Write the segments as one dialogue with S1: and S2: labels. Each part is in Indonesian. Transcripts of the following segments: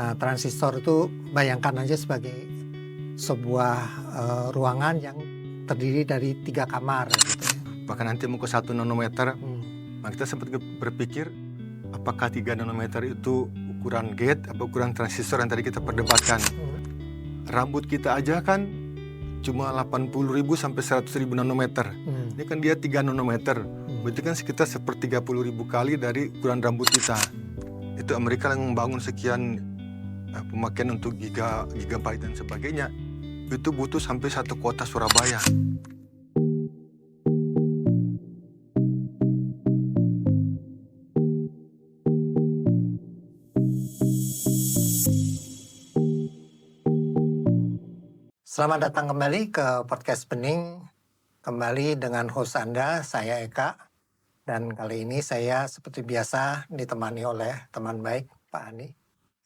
S1: Nah, transistor itu bayangkan aja sebagai sebuah ruangan yang terdiri dari 3 kamar gitu ya.
S2: Bahkan nanti mau ke 1 nanometer,
S1: Hmm.
S2: nah kita sempat berpikir apakah 3 nanometer itu ukuran gate atau ukuran transistor yang tadi kita perdebatkan. Rambut kita aja kan cuma 80.000 sampai 100.000 nanometer. Ini kan dia 3 nanometer. Berarti kan sekitar 1/30.000 kali dari ukuran rambut kita. Itu Amerika yang membangun sekian pemakaian untuk gigabyte dan sebagainya. Itu butuh sampai 1 kota Surabaya.
S1: Selamat datang kembali ke podcast Bening. Kembali dengan host Anda, saya Eka. Dan kali ini saya seperti biasa ditemani oleh teman baik, Pak Ani.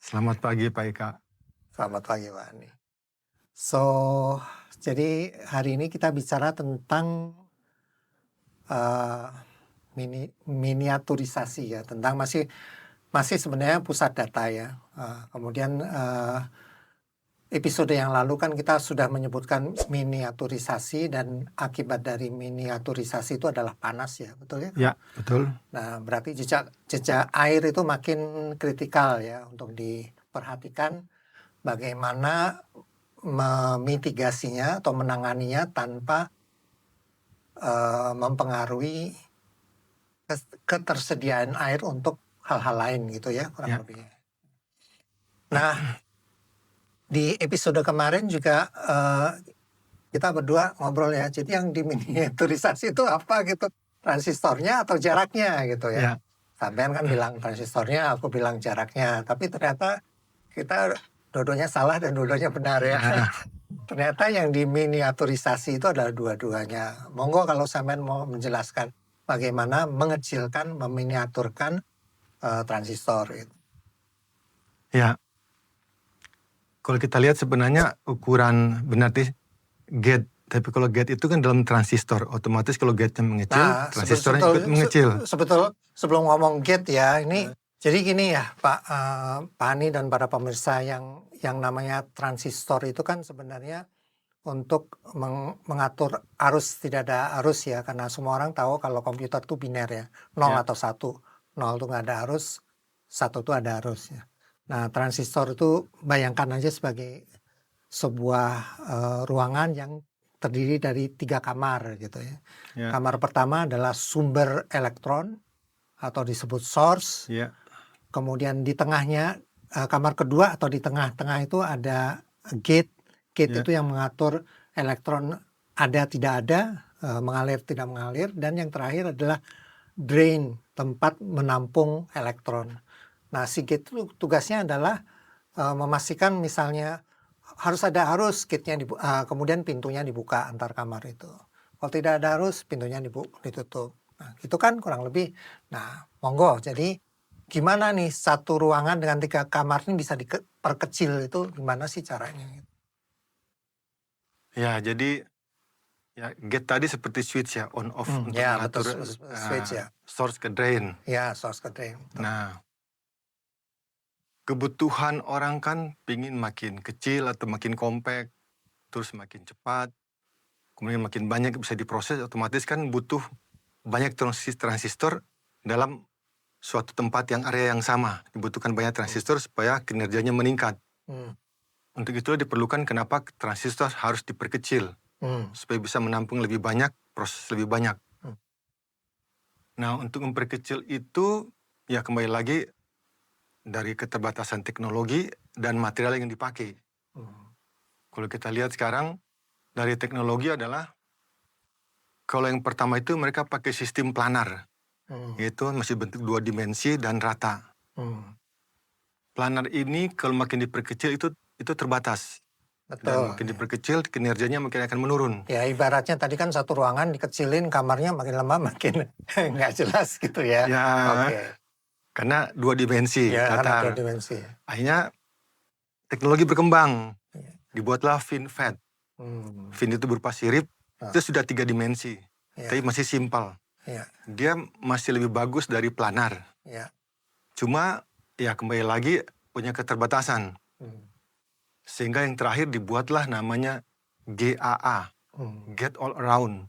S2: Selamat pagi Pak Eka.
S1: Selamat pagi, Pak Ani. Jadi hari ini kita bicara tentang miniaturisasi ya, tentang masih sebenarnya pusat data ya. Kemudian episode yang lalu kan kita sudah menyebutkan miniaturisasi, dan akibat dari miniaturisasi itu adalah panas ya, betul ya?
S2: Ya, betul.
S1: Nah, berarti jejak air itu makin kritikal ya untuk diperhatikan bagaimana memitigasinya atau menanganinya tanpa mempengaruhi ketersediaan air untuk hal-hal lain gitu ya, kurang lebih. Nah, di episode kemarin juga kita berdua ngobrol ya. Jadi yang diminiaturisasi itu apa gitu? Transistornya atau jaraknya gitu ya. Sampean kan bilang transistornya, aku bilang jaraknya. Tapi ternyata kita dua-duanya salah dan dua-duanya benar ya. Ternyata yang diminiaturisasi itu adalah dua-duanya. Monggo kalau sampean mau menjelaskan bagaimana mengecilkan, meminiaturkan transistor itu.
S2: Ya. Kalau kita lihat sebenarnya ukuran benar gate, tapi kalau gate itu kan dalam transistor, otomatis kalau gate-nya mengecil, transistornya ikut mengecil.
S1: Sebelum ngomong gate ya, ini jadi gini ya Pak Ani dan para pemirsa, yang namanya transistor itu kan sebenarnya untuk mengatur arus, tidak ada arus ya, karena semua orang tahu kalau komputer itu biner ya, 0 atau 1. 0 itu nggak ada arus, 1 itu ada arus ya. Nah, transistor itu bayangkan aja sebagai sebuah ruangan yang terdiri dari 3 kamar gitu ya. Kamar pertama adalah sumber elektron atau disebut source. Kemudian di tengahnya, kamar kedua atau di tengah-tengah itu ada gate. Gate itu yang mengatur elektron ada tidak ada, mengalir tidak mengalir. Dan yang terakhir adalah drain, tempat menampung elektron. Nah, si gate itu tugasnya adalah memastikan misalnya harus ada arus, gate-nya kemudian pintunya dibuka antar kamar itu. Kalau tidak ada arus, pintunya ditutup. Nah, itu kan kurang lebih. Nah, monggo. Jadi gimana nih satu ruangan dengan 3 kamar ini bisa diperkecil, itu gimana sih caranya?
S2: Ya, jadi ya gate tadi seperti switch ya, on off untuk mengatur
S1: switch ya.
S2: Source ke drain.
S1: Ya, source ke drain.
S2: Nah, kebutuhan orang kan pingin makin kecil atau makin compact, terus makin cepat, kemudian makin banyak bisa diproses, otomatis kan butuh banyak transistor dalam suatu tempat yang area yang sama. Dibutuhkan banyak transistor supaya kinerjanya meningkat. Untuk itu diperlukan kenapa transistor harus diperkecil, supaya bisa menampung lebih banyak, proses lebih banyak. Nah, untuk memperkecil itu ya kembali lagi dari keterbatasan teknologi dan material yang dipakai. Kalau kita lihat sekarang dari teknologi adalah, kalau yang pertama itu mereka pakai sistem planar, yaitu masih bentuk 2 dimensi dan rata. Planar ini kalau makin diperkecil itu terbatas.
S1: Betul.
S2: Dan makin diperkecil kinerjanya makin akan menurun.
S1: Ya, ibaratnya tadi kan satu ruangan dikecilin, kamarnya makin lama makin nggak jelas gitu ya.
S2: Karena 2 dimensi.
S1: Karena 2 dimensi.
S2: Akhirnya teknologi berkembang. Dibuatlah FinFET. Fin itu berupa sirip, itu sudah 3 dimensi. Tapi masih simpel. Dia masih lebih bagus dari planar. Cuma ya kembali lagi punya keterbatasan. Sehingga yang terakhir dibuatlah namanya GAA, Gate All Around.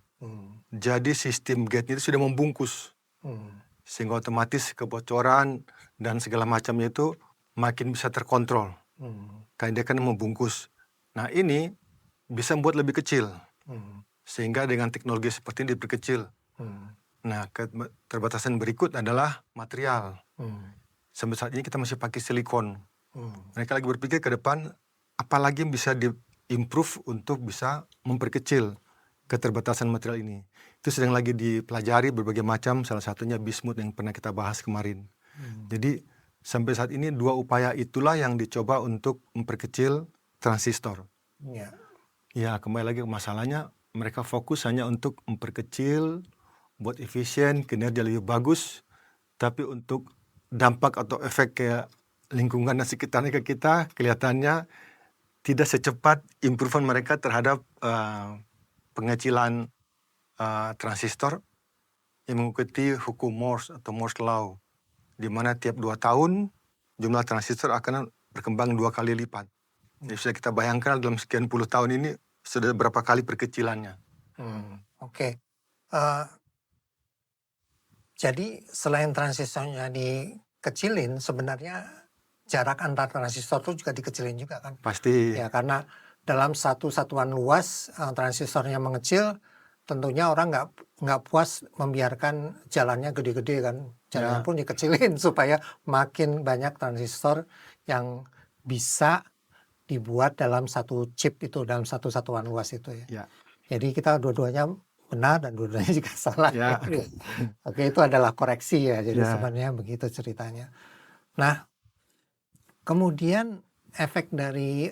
S2: Jadi sistem gate itu sudah membungkus. Sehingga otomatis kebocoran dan segala macamnya itu makin bisa terkontrol. Karena dia kan membungkus. Nah ini bisa membuat lebih kecil. Sehingga dengan teknologi seperti ini diperkecil. Nah keterbatasan berikut adalah material. Sampai saat ini kita masih pakai silikon. Mereka lagi berpikir ke depan, apalagi yang bisa di-improve untuk bisa memperkecil keterbatasan material ini. Itu sedang lagi dipelajari berbagai macam, salah satunya bismut yang pernah kita bahas kemarin. Jadi sampai saat ini 2 upaya itulah yang dicoba untuk memperkecil transistor. Ya kembali lagi ke masalahnya, mereka fokus hanya untuk memperkecil, buat efisien, kinerja lebih bagus, tapi untuk dampak atau efek ke lingkungan dan sekitarnya ke kita kelihatannya tidak secepat improvement mereka terhadap pengecilan transistor yang mengikuti hukum Morse atau Morse Law, di mana tiap 2 tahun jumlah transistor akan berkembang 2 kali lipat. Jadi sudah kita bayangkan dalam sekian puluh tahun ini sudah berapa kali perkecilannya.
S1: Oke. Jadi selain transistornya dikecilin, sebenarnya jarak antar transistor itu juga dikecilin juga kan?
S2: Pasti.
S1: Ya karena dalam satu satuan luas transistornya mengecil, tentunya orang nggak puas membiarkan jalannya gede-gede kan, jalannya pun dikecilin supaya makin banyak transistor yang bisa dibuat dalam satu chip itu, dalam satu satuan luas itu ya. Jadi kita dua-duanya benar dan dua-duanya juga salah. Oke, itu adalah koreksi ya. Jadi sebenarnya begitu ceritanya. Nah, kemudian efek dari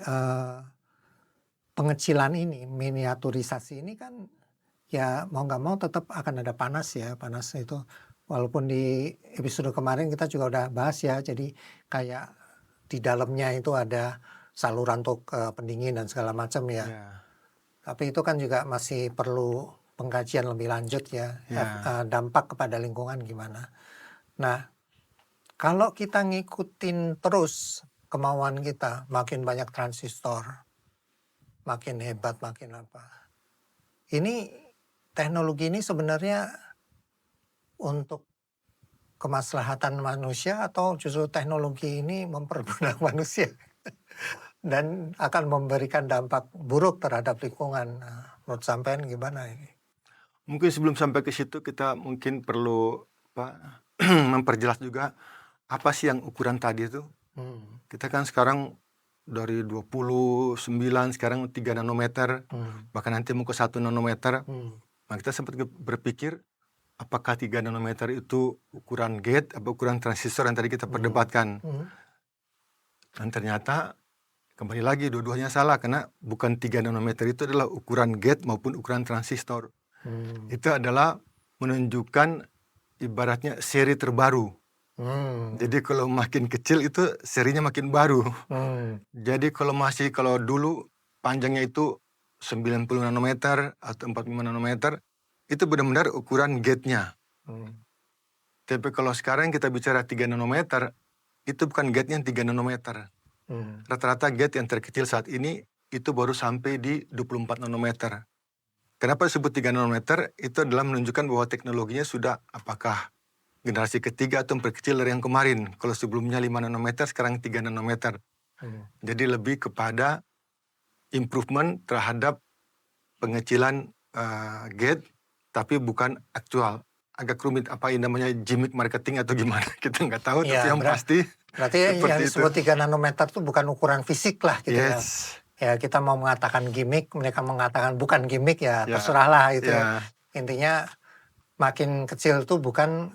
S1: pengecilan ini, miniaturisasi ini kan ya mau nggak mau tetap akan ada panas ya. Panas itu walaupun di episode kemarin kita juga udah bahas ya. Jadi kayak di dalamnya itu ada saluran untuk pendingin dan segala macam ya. Tapi itu kan juga masih perlu pengkajian lebih lanjut ya. Dampak kepada lingkungan gimana. Nah, kalau kita ngikutin terus kemauan kita, makin banyak transistor, makin hebat, makin apa. Ini teknologi ini sebenarnya untuk kemaslahatan manusia atau justru teknologi ini memperbudak manusia dan akan memberikan dampak buruk terhadap lingkungan. Nah, menurut sampean gimana ini?
S2: Mungkin sebelum sampai ke situ kita mungkin perlu memperjelas juga apa sih yang ukuran tadi itu. Kita kan sekarang dari 29 sekarang 3 nanometer, bahkan nanti mau ke 1 nanometer. Nah, kita sempat berpikir apakah 3 nanometer itu ukuran gate atau ukuran transistor yang tadi kita perdebatkan. Dan ternyata kembali lagi dua-duanya salah, karena bukan 3 nanometer itu adalah ukuran gate maupun ukuran transistor. Itu adalah menunjukkan ibaratnya seri terbaru. Jadi kalau makin kecil itu serinya makin baru. Jadi kalau dulu panjangnya itu 90 nanometer atau 45 nanometer, itu benar-benar ukuran gate-nya. Tapi kalau sekarang kita bicara 3 nanometer, itu bukan gate-nya 3 nanometer. Rata-rata gate yang terkecil saat ini itu baru sampai di 24 nanometer. Kenapa disebut 3 nanometer? Itu adalah menunjukkan bahwa teknologinya sudah apakah generasi ketiga atau memperkecil dari yang kemarin. Kalau sebelumnya 5 nanometer, sekarang 3 nanometer. Jadi lebih kepada improvement terhadap pengecilan gate, tapi bukan aktual. Agak rumit, apa ini namanya gimmick marketing atau gimana, kita nggak tahu, tapi yang pasti.
S1: Berarti yang disebut 3 nanometer itu bukan ukuran fisik lah gitu ya. Ya kita mau mengatakan gimmick, mereka mengatakan bukan gimmick ya, terserahlah itu. Intinya makin kecil tuh bukan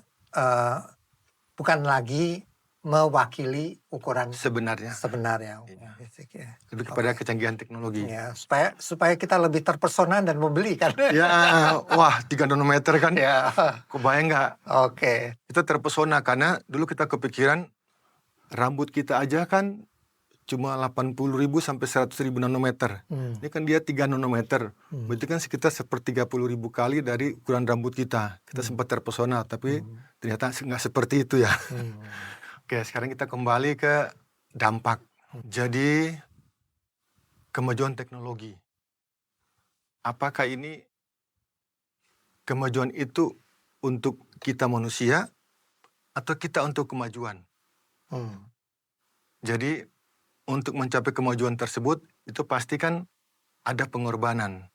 S1: lagi mewakili ukuran sebenarnya. Lebih kepada
S2: kecanggihan teknologi.
S1: Ya, supaya kita lebih terpesona dan membeli kan.
S2: Wah 3 nanometer kan. Kebayang nggak? Kita terpesona karena dulu kita kepikiran rambut kita aja kan cuma 80.000 sampai 100.000 nanometer. Ini kan dia 3 nanometer. Berarti kan sekitar 1/30.000 kali dari ukuran rambut kita. Kita sempat terpesona, tapi ternyata nggak seperti itu ya. Oke, sekarang kita kembali ke dampak. Jadi kemajuan teknologi, apakah ini kemajuan itu untuk kita manusia atau kita untuk kemajuan?
S1: Hmm.
S2: Jadi untuk mencapai kemajuan tersebut itu pasti kan ada pengorbanan.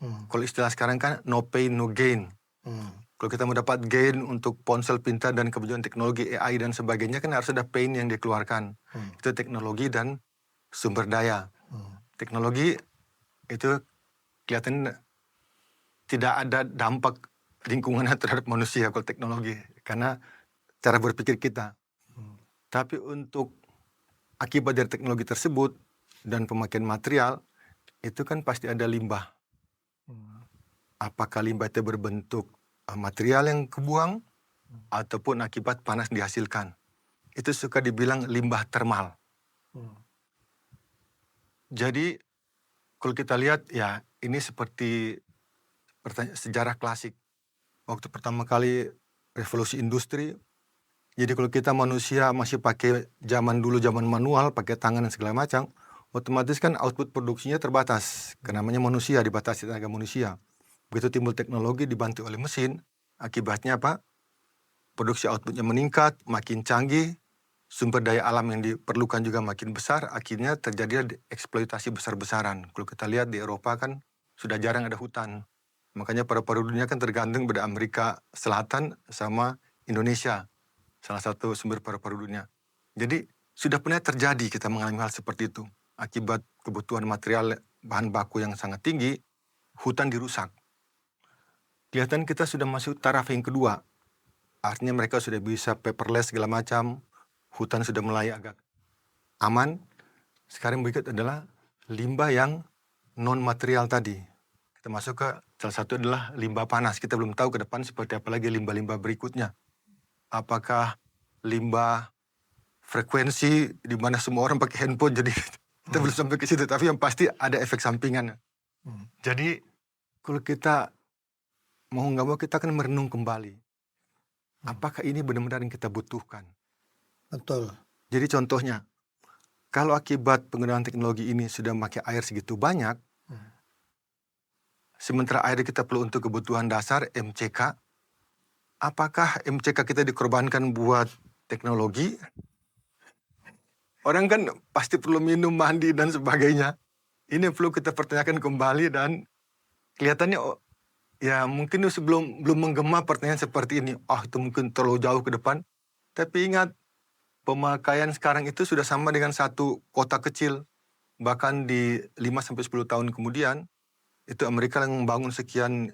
S1: Hmm.
S2: Kalau istilah sekarang kan no pain no gain.
S1: Hmm.
S2: Kalau kita mau dapat gain untuk ponsel pintar dan kemajuan teknologi AI dan sebagainya kan harus ada pain yang dikeluarkan. Itu teknologi dan sumber daya. Teknologi itu kelihatan tidak ada dampak lingkungannya terhadap manusia kalau teknologi karena cara berpikir kita. Tapi untuk akibat dari teknologi tersebut dan pemakaian material itu kan pasti ada limbah. Apakah limbah itu berbentuk material yang kebuang ataupun akibat panas dihasilkan. Itu suka dibilang limbah termal. Jadi kalau kita lihat ya ini seperti sejarah klasik. Waktu pertama kali revolusi industri, jadi kalau kita manusia masih pakai zaman dulu, zaman manual, pakai tangan dan segala macam, otomatis kan output produksinya terbatas. Karena namanya manusia, dibatasi tenaga manusia. Begitu timbul teknologi dibantu oleh mesin, akibatnya apa? Produksi outputnya meningkat, makin canggih, sumber daya alam yang diperlukan juga makin besar, akhirnya terjadi eksploitasi besar-besaran. Kalau kita lihat di Eropa kan sudah jarang ada hutan. Makanya paru-paru dunia kan tergantung pada Amerika Selatan sama Indonesia. Salah satu sumber paru-paru dunia. Jadi sudah pernah terjadi kita mengalami hal seperti itu. Akibat kebutuhan material bahan baku yang sangat tinggi, hutan dirusak. Kelihatan kita sudah masuk taraf yang kedua. Artinya mereka sudah bisa paperless segala macam. Hutan sudah mulai agak aman. Sekarang berikut adalah limbah yang non-material tadi. Kita masuk ke salah satu adalah limbah panas. Kita belum tahu ke depan seperti apa lagi limbah-limbah berikutnya. Apakah limbah frekuensi di mana semua orang pakai handphone, jadi kita belum sampai ke situ. Tapi yang pasti ada efek sampingannya. Jadi kalau kita mau nggak mau kita akan merenung kembali. Apakah ini benar-benar yang kita butuhkan?
S1: Betul.
S2: Jadi contohnya, kalau akibat penggunaan teknologi ini sudah memakai air segitu banyak, sementara air kita perlu untuk kebutuhan dasar MCK, apakah MCK kita dikorbankan buat teknologi? Orang kan pasti perlu minum, mandi, dan sebagainya. Ini perlu kita pertanyakan kembali dan kelihatannya ya mungkin sebelum belum menggema pertanyaan seperti ini. Itu mungkin terlalu jauh ke depan. Tapi ingat, pemakaian sekarang itu sudah sama dengan satu kota kecil. Bahkan di 5-10 tahun kemudian, itu Amerika yang membangun sekian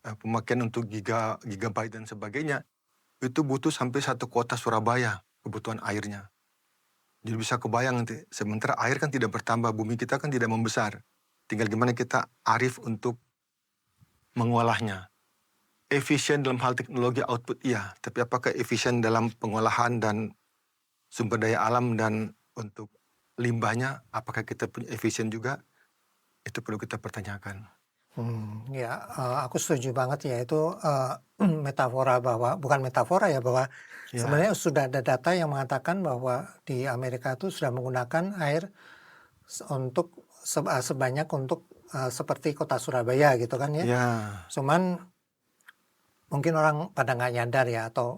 S2: pemakaian untuk gigabyte dan sebagainya. Itu butuh sampai satu kota Surabaya kebutuhan airnya. Jadi bisa kebayang nanti, sementara air kan tidak bertambah, bumi kita kan tidak membesar. Tinggal gimana kita arif untuk mengolahnya. Efisien dalam hal teknologi output iya, tapi apakah efisien dalam pengolahan dan sumber daya alam dan untuk limbahnya, apakah kita punya efisien juga? Itu perlu kita pertanyakan.
S1: Ya, aku setuju banget ya itu metafora bahwa bukan metafora ya bahwa
S2: Ya,
S1: sebenarnya sudah ada data yang mengatakan bahwa di Amerika itu sudah menggunakan air untuk sebanyak untuk seperti kota Surabaya gitu kan ya.
S2: ya,
S1: Cuman mungkin orang pada nggak nyadar ya atau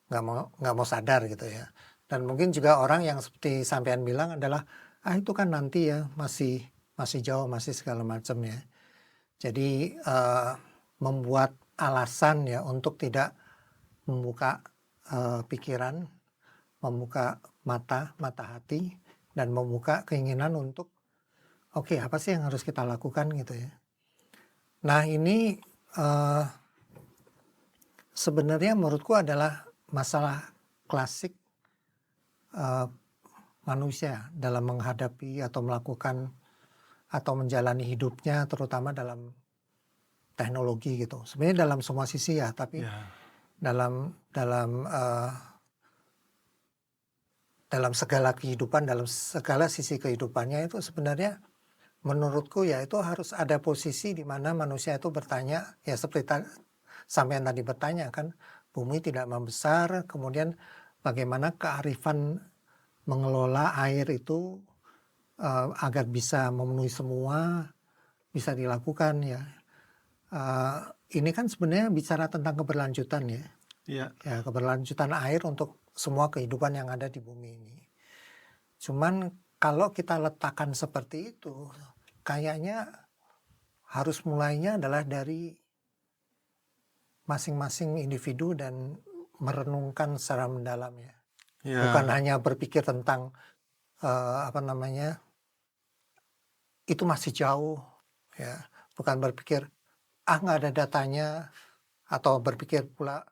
S1: nggak mau sadar gitu ya. Dan mungkin juga orang yang seperti sampean bilang adalah itu kan nanti ya masih jauh masih segala macam ya. Jadi membuat alasan ya untuk tidak membuka pikiran, membuka mata hati, dan membuka keinginan untuk oke, apa sih yang harus kita lakukan gitu ya. Nah ini sebenarnya menurutku adalah masalah klasik manusia dalam menghadapi atau melakukan atau menjalani hidupnya terutama dalam teknologi gitu. Sebenarnya dalam semua sisi ya, tapi
S2: ya,
S1: dalam segala kehidupan, dalam segala sisi kehidupannya itu sebenarnya menurutku ya itu harus ada posisi di mana manusia itu bertanya ya seperti sampean tadi bertanya kan, bumi tidak membesar, kemudian bagaimana kearifan mengelola air itu agar bisa memenuhi semua bisa dilakukan ya. Ini kan sebenarnya bicara tentang keberlanjutan ya.
S2: Iya.
S1: Ya, keberlanjutan air untuk semua kehidupan yang ada di bumi ini. Cuman kalau kita letakkan seperti itu, kayaknya harus mulainya adalah dari masing-masing individu dan merenungkan secara mendalam ya. Bukan
S2: Ya,
S1: hanya berpikir tentang itu masih jauh ya. Bukan berpikir nggak ada datanya, atau berpikir pula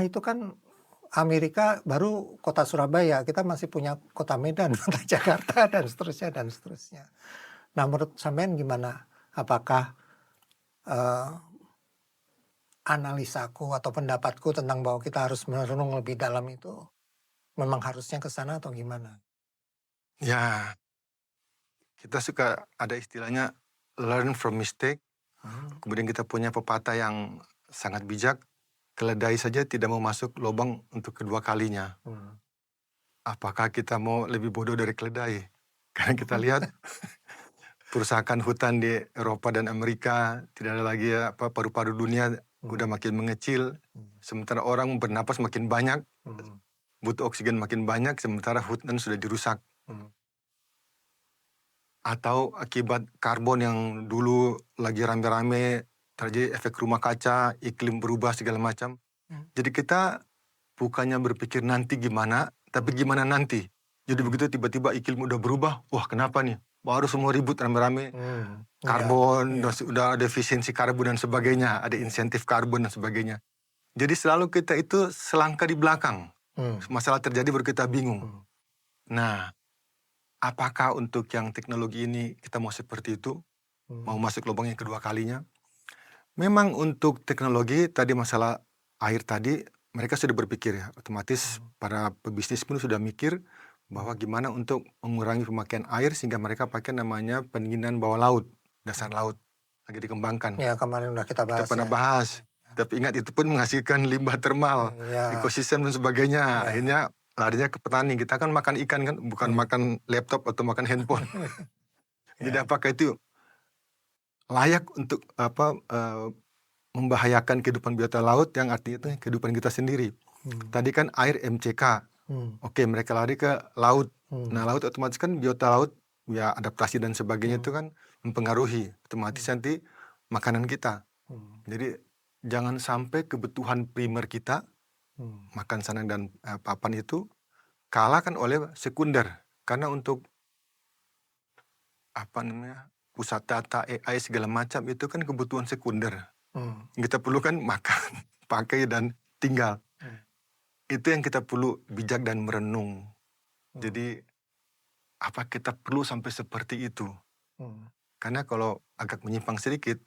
S1: itu kan Amerika baru kota Surabaya, kita masih punya kota Medan, kota Jakarta, dan seterusnya dan seterusnya. Nah, menurut sampean gimana? Apakah analisaku atau pendapatku tentang bahwa kita harus merenung lebih dalam itu memang harusnya ke sana atau gimana?
S2: ya, kita suka ada istilahnya learn from mistake. Kemudian kita punya pepatah yang sangat bijak, keledai saja tidak mau masuk lubang untuk kedua kalinya. Apakah kita mau lebih bodoh dari keledai? Karena kita lihat perusahaan hutan di Eropa dan Amerika tidak ada lagi paru-paru dunia udah makin mengecil, sementara orang bernapas makin banyak, butuh oksigen makin banyak, sementara hutan sudah dirusak. Atau akibat karbon yang dulu lagi rame-rame, terjadi efek rumah kaca, iklim berubah segala macam. Jadi kita bukannya berpikir nanti gimana, tapi gimana nanti. Jadi begitu tiba-tiba iklim udah berubah, wah kenapa nih? Baru semua ribut rame-rame, karbon, udah ada efisiensi karbon dan sebagainya, ada insentif karbon dan sebagainya. Jadi selalu kita itu selangkah di belakang. Masalah terjadi baru kita bingung. Nah, apakah untuk yang teknologi ini kita mau seperti itu? Mau masuk lubang yang kedua kalinya? Memang untuk teknologi tadi masalah air tadi, mereka sudah berpikir ya, otomatis para pebisnis pun sudah mikir bahwa gimana untuk mengurangi pemakaian air sehingga mereka pakai namanya pendinginan bawah laut, dasar laut, lagi dikembangkan.
S1: Ya, kemarin udah kita
S2: Kita
S1: bahas
S2: pernah
S1: ya.
S2: bahas, tapi ingat itu pun menghasilkan limbah termal, ekosistem dan sebagainya. Akhirnya larinya ke petani. Kita kan makan ikan kan, bukan makan laptop atau makan handphone. Jadi apakah itu layak untuk membahayakan kehidupan biota laut yang artinya itu kehidupan kita sendiri. Tadi kan air MCK. Oke, mereka lari ke laut. Nah, laut otomatis kan biota laut ya adaptasi dan sebagainya itu kan mempengaruhi otomatis nanti makanan kita. Jadi jangan sampai kebutuhan primer kita makan sarang dan papan itu kalahkan oleh sekunder. Karena untuk pusat data AI segala macam itu kan kebutuhan sekunder. Kita perlu kan makan, pakai dan tinggal. Itu yang kita perlu bijak dan merenung. Jadi apa kita perlu sampai seperti itu? Karena kalau agak menyimpang sedikit,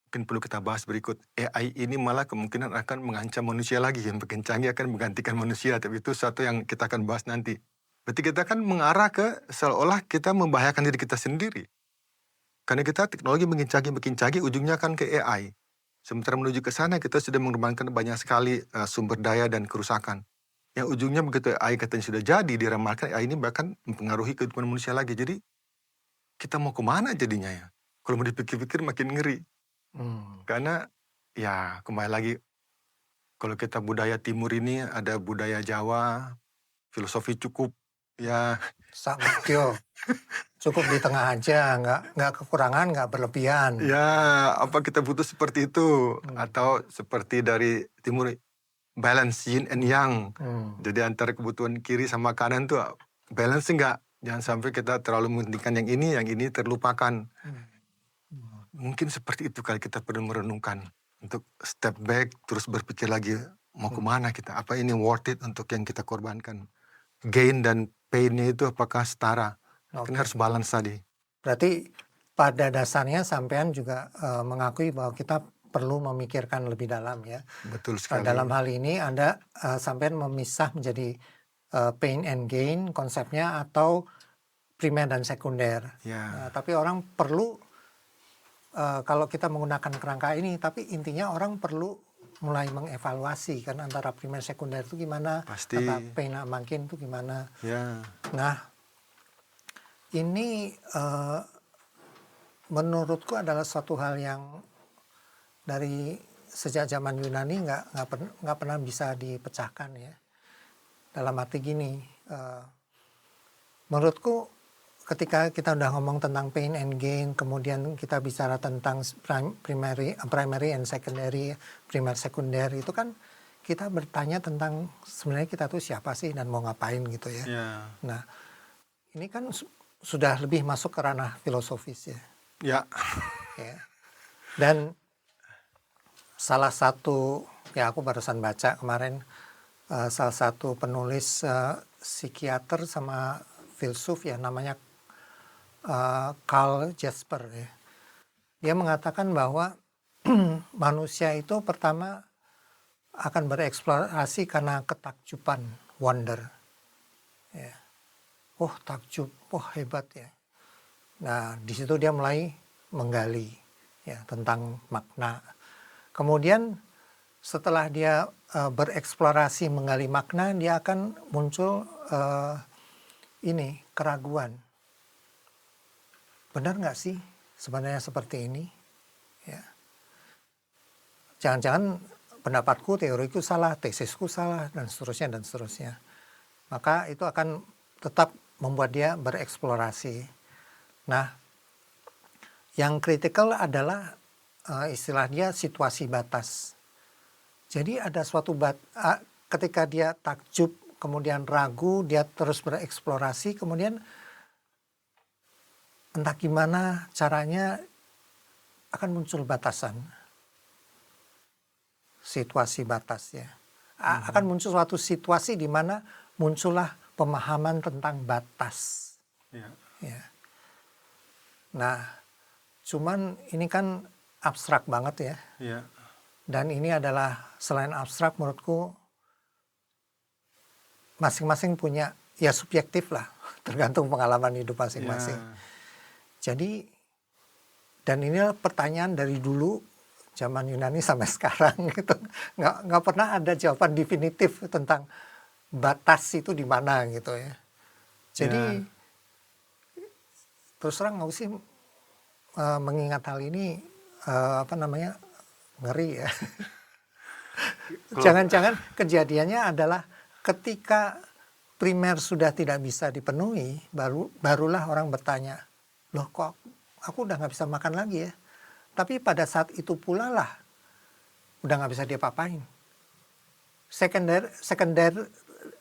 S2: mungkin perlu kita bahas berikut. AI ini malah kemungkinan akan mengancam manusia lagi. Yang makin canggih akan menggantikan manusia. Tapi itu satu yang kita akan bahas nanti. Berarti kita kan mengarah ke seolah-olah kita membahayakan diri kita sendiri. Karena kita teknologi makin canggih, ujungnya kan ke AI. Sementara menuju ke sana kita sudah mengembangkan banyak sekali sumber daya dan kerusakan. Yang ujungnya begitu AI katanya sudah jadi, diramalkan AI ini bahkan mempengaruhi kehidupan manusia lagi. Jadi kita mau kemana jadinya ya? Kalau mau dipikir-pikir makin ngeri. Karena ya kembali lagi, kalau kita budaya timur ini ada budaya Jawa, filosofi cukup ya.
S1: Sakmantyo. Cukup di tengah aja, nggak kekurangan, nggak berlebihan.
S2: Ya, apa kita butuh seperti itu? Atau seperti dari timur, balance yin and yang. Jadi antara kebutuhan kiri sama kanan tuh balance enggak. Jangan sampai kita terlalu mementingkan yang ini terlupakan. Mungkin seperti itu kali kita perlu merenungkan. Untuk step back, terus berpikir lagi, mau kemana kita? Apa ini worth it untuk yang kita korbankan? Gain dan pain-nya itu apakah setara? Kan harus balance tadi.
S1: Berarti pada dasarnya sampean juga mengakui bahwa kita perlu memikirkan lebih dalam ya.
S2: Betul sekali.
S1: Dalam hal ini Anda sampean memisah menjadi pain and gain konsepnya atau primer dan sekunder. Tapi orang perlu kalau kita menggunakan kerangka ini, tapi intinya orang perlu mulai mengevaluasi kan antara primer sekunder itu gimana,
S2: Pasti.
S1: pain makin itu gimana.
S2: Ya.
S1: Nah, ini menurutku adalah suatu hal yang dari sejak zaman Yunani nggak pernah bisa dipecahkan ya. Dalam arti gini, menurutku ketika kita udah ngomong tentang pain and gain, kemudian kita bicara tentang primary and secondary, primer sekunder, itu kan kita bertanya tentang sebenarnya kita tuh siapa sih dan mau ngapain gitu ya. Nah, ini kan sudah lebih masuk ke ranah filosofis ya. Ya. Dan salah satu, ya aku barusan baca kemarin, salah satu penulis psikiater sama filsuf ya, namanya Karl Jasper ya. Dia mengatakan bahwa manusia itu pertama akan bereksplorasi karena ketakjuban, wonder. Ya. Oh takjub, oh hebat ya. Nah di situ dia mulai menggali ya tentang makna. Kemudian setelah dia bereksplorasi menggali makna, dia akan muncul keraguan. Benar nggak sih sebenarnya seperti ini? Ya. Jangan-jangan pendapatku, teoriku salah, tesisku salah, dan seterusnya dan seterusnya. Maka itu akan tetap membuat dia bereksplorasi. Nah, yang kritikal adalah istilahnya situasi batas. Jadi ada suatu ketika dia takjub, kemudian ragu, dia terus bereksplorasi, kemudian entah gimana caranya akan muncul batasan. Situasi batas ya. Akan muncul suatu situasi di mana muncullah pemahaman tentang batas. Ya. Nah, cuman ini kan abstrak banget ya. Dan ini adalah selain abstrak menurutku masing-masing punya ya subjektif lah, tergantung pengalaman hidup masing-masing. Jadi, dan inilah pertanyaan dari dulu zaman Yunani sampai sekarang gitu, nggak pernah ada jawaban definitif tentang batas itu di mana gitu ya. Jadi terus terang nggak sih mengingat hal ini ngeri ya. Jangan-jangan kejadiannya adalah ketika primer sudah tidak bisa dipenuhi, barulah orang bertanya, loh kok aku udah nggak bisa makan lagi ya. Tapi pada saat itu pula lah udah nggak bisa diapa-apain.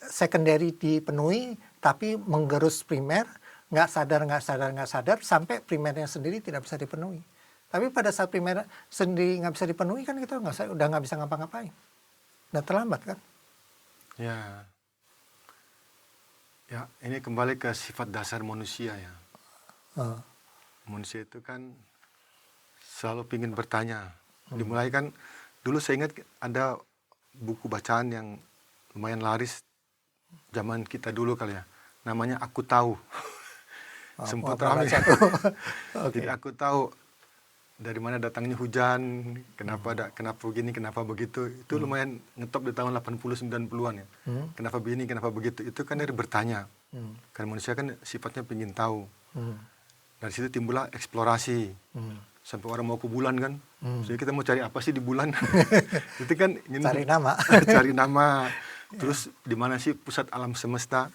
S1: Secondary dipenuhi, tapi menggerus primer, nggak sadar sampai primernya sendiri tidak bisa dipenuhi. Tapi pada saat primer sendiri nggak bisa dipenuhi kan kita udah nggak bisa ngapa-ngapain. Udah terlambat kan?
S2: Ya, ini kembali ke sifat dasar manusia ya. Manusia itu kan selalu ingin bertanya. Dimulai kan, dulu saya ingat ada buku bacaan yang lumayan laris zaman kita dulu kali ya. Namanya Aku Tahu. Sempat ramai. Jadi aku tahu dari mana datangnya hujan, kenapa begini, kenapa begitu. Itu lumayan ngetop di tahun 80-90-an ya. Kenapa begini, kenapa begitu. Itu kan dari bertanya. Karena manusia kan sifatnya ingin tahu. Dari situ timbullah eksplorasi. Sampai orang mau ke bulan kan. Jadi kita mau cari apa sih di bulan? Itu kan ingin
S1: cari nama.
S2: Cari nama. Terus di mana sih pusat alam semesta?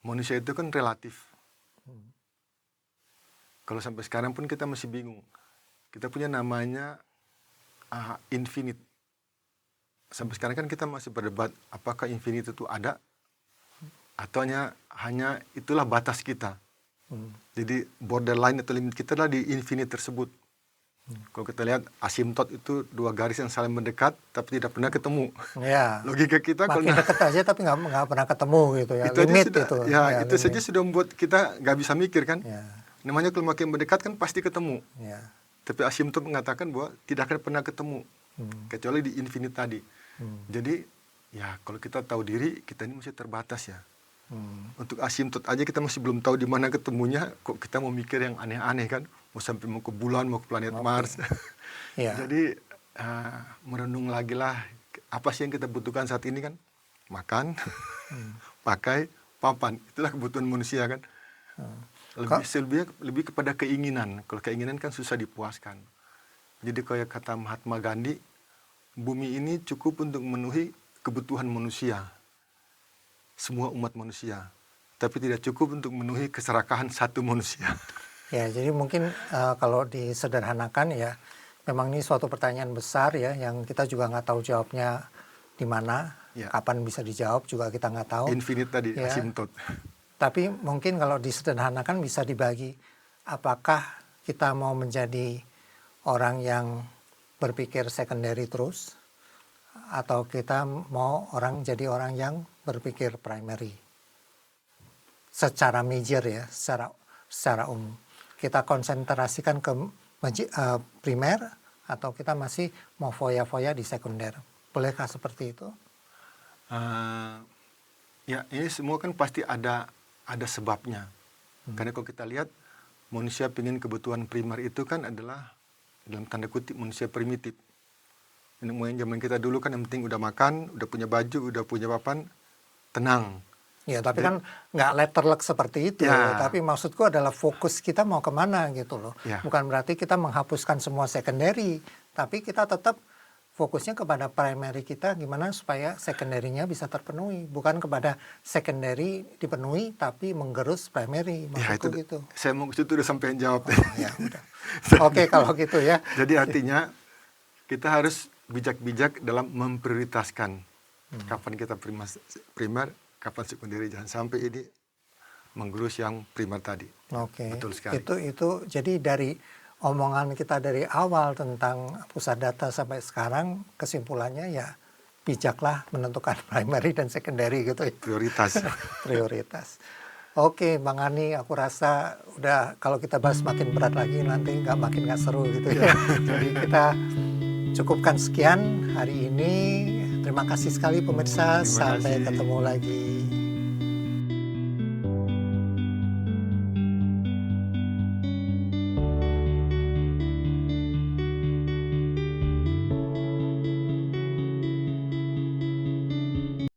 S2: Manusia itu kan relatif. Kalau sampai sekarang pun kita masih bingung. Kita punya namanya infinite. Sampai sekarang kan kita masih berdebat apakah infinite itu ada atau hanya itulah batas kita. Jadi borderline atau limit kita adalah di infinite tersebut. Kalau kita lihat asimtot itu dua garis yang saling mendekat tapi tidak pernah ketemu.
S1: Ya.
S2: Logika kita
S1: makin dekat aja tapi nggak pernah ketemu gitu ya.
S2: Itu
S1: limit
S2: sudah,
S1: itu.
S2: Ya, itu limit saja sudah membuat kita nggak bisa mikir kan.
S1: Ya.
S2: Namanya kalau makin mendekat kan pasti ketemu.
S1: Ya.
S2: Tapi asimtot mengatakan bahwa tidak akan pernah ketemu kecuali di infinite tadi. Jadi ya kalau kita tahu diri kita ini masih terbatas ya. Untuk asimtot aja kita masih belum tahu di mana ketemunya, kok kita mau mikir yang aneh-aneh kan, mau sampai mau ke bulan, mau ke planet Mars.
S1: Ya.
S2: Jadi merenung lagi lah, apa sih yang kita butuhkan saat ini kan? Makan, pakai, papan. Itulah kebutuhan manusia kan. Lebih kepada keinginan. Kalau keinginan kan susah dipuaskan. Jadi kayak kata Mahatma Gandhi, bumi ini cukup untuk memenuhi kebutuhan manusia, semua umat manusia, tapi tidak cukup untuk memenuhi keserakahan satu manusia.
S1: Ya, jadi mungkin kalau disederhanakan ya, memang ini suatu pertanyaan besar ya, yang kita juga nggak tahu jawabnya di mana, kapan bisa dijawab juga kita nggak tahu.
S2: Infinite tadi,
S1: ya.
S2: asymptot.
S1: Tapi mungkin kalau disederhanakan bisa dibagi, apakah kita mau menjadi orang yang berpikir secondary terus, atau kita mau jadi orang yang berpikir primary. Secara major ya, secara umum. Kita konsentrasikan ke primer, atau kita masih mau foya-foya di sekunder. Bolehkah seperti itu?
S2: Ya, ini semua kan pasti ada sebabnya. Karena kalau kita lihat, manusia ingin kebutuhan primer itu kan adalah, dalam tanda kutip, manusia primitif. Yang zaman kita dulu kan yang penting udah makan, udah punya baju, udah punya papan, tenang.
S1: Ya, tapi kan nggak letterlek seperti itu.
S2: Ya.
S1: Tapi maksudku adalah fokus kita mau kemana gitu loh.
S2: Ya.
S1: Bukan berarti kita menghapuskan semua secondary, tapi kita tetap fokusnya kepada primary kita, gimana supaya secondary-nya bisa terpenuhi. Bukan kepada secondary dipenuhi, tapi menggerus primary. Maksudku
S2: Ya,
S1: gitu.
S2: Saya mau ke situ udah sampai jawab.
S1: Ya, udah. Oke, kalau gitu ya.
S2: Jadi artinya kita harus bijak-bijak dalam memprioritaskan kapan kita primer, kapan sekunder. Jangan sampai ini menggerus yang primer tadi.
S1: Oke.
S2: Betul sekali.
S1: Itu jadi dari omongan kita dari awal tentang pusat data sampai sekarang, kesimpulannya ya bijaklah menentukan primary dan secondary gitu ya.
S2: Prioritas.
S1: Prioritas. Oke, Bang Ani, aku rasa udah kalau kita bahas makin berat lagi nanti makin nggak seru gitu ya. Jadi kita cukupkan sekian hari ini. Terima kasih sekali pemirsa. Sampai ketemu lagi.